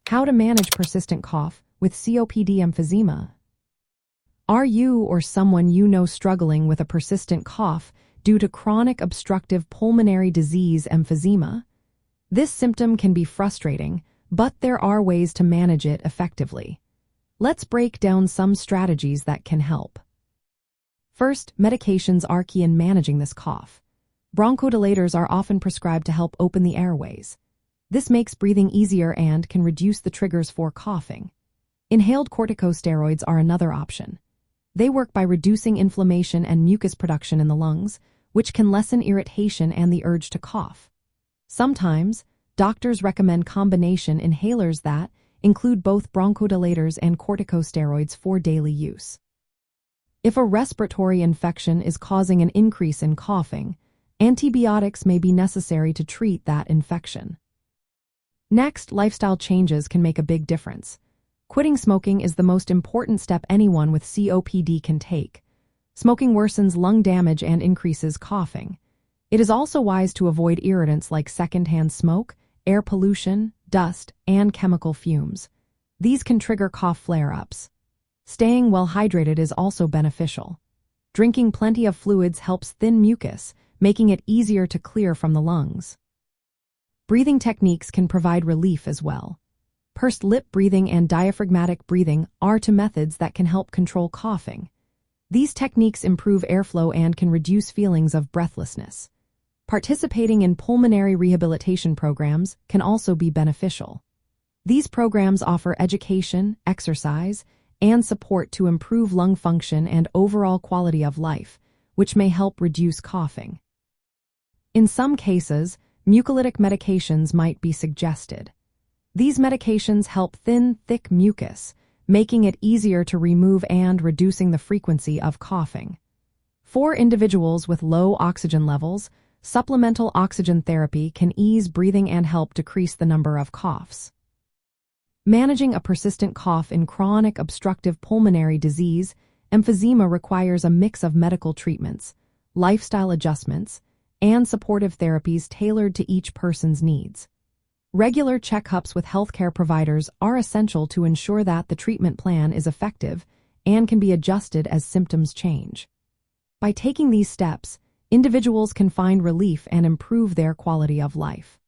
How to manage persistent cough with COPD emphysema. Are you or someone you know struggling with a persistent cough due to chronic obstructive pulmonary disease emphysema? This symptom can be frustrating, but there are ways to manage it effectively. Let's break down some strategies that can help. First, medications are key in managing this cough. Bronchodilators are often prescribed to help open the airways. This makes breathing easier and can reduce the triggers for coughing. Inhaled corticosteroids are another option. They work by reducing inflammation and mucus production in the lungs, which can lessen irritation and the urge to cough. Sometimes, doctors recommend combination inhalers that include both bronchodilators and corticosteroids for daily use. If a respiratory infection is causing an increase in coughing, antibiotics may be necessary to treat that infection. Next, lifestyle changes can make a big difference. Quitting smoking is the most important step anyone with COPD can take. Smoking worsens lung damage and increases coughing. It is also wise to avoid irritants like secondhand smoke, air pollution, dust, and chemical fumes. These can trigger cough flare-ups. Staying well hydrated is also beneficial. Drinking plenty of fluids helps thin mucus, making it easier to clear from the lungs. Breathing techniques can provide relief as well. Pursed lip breathing and diaphragmatic breathing are two methods that can help control coughing. These techniques improve airflow and can reduce feelings of breathlessness. Participating in pulmonary rehabilitation programs can also be beneficial. These programs offer education, exercise, and support to improve lung function and overall quality of life, which may help reduce coughing. In some cases, mucolytic medications might be suggested. These medications help thin, thick mucus, making it easier to remove and reducing the frequency of coughing. For individuals with low oxygen levels, supplemental oxygen therapy can ease breathing and help decrease the number of coughs. Managing a persistent cough in chronic obstructive pulmonary disease, emphysema requires a mix of medical treatments, lifestyle adjustments, and supportive therapies tailored to each person's needs. Regular checkups with healthcare providers are essential to ensure that the treatment plan is effective and can be adjusted as symptoms change. By taking these steps, individuals can find relief and improve their quality of life.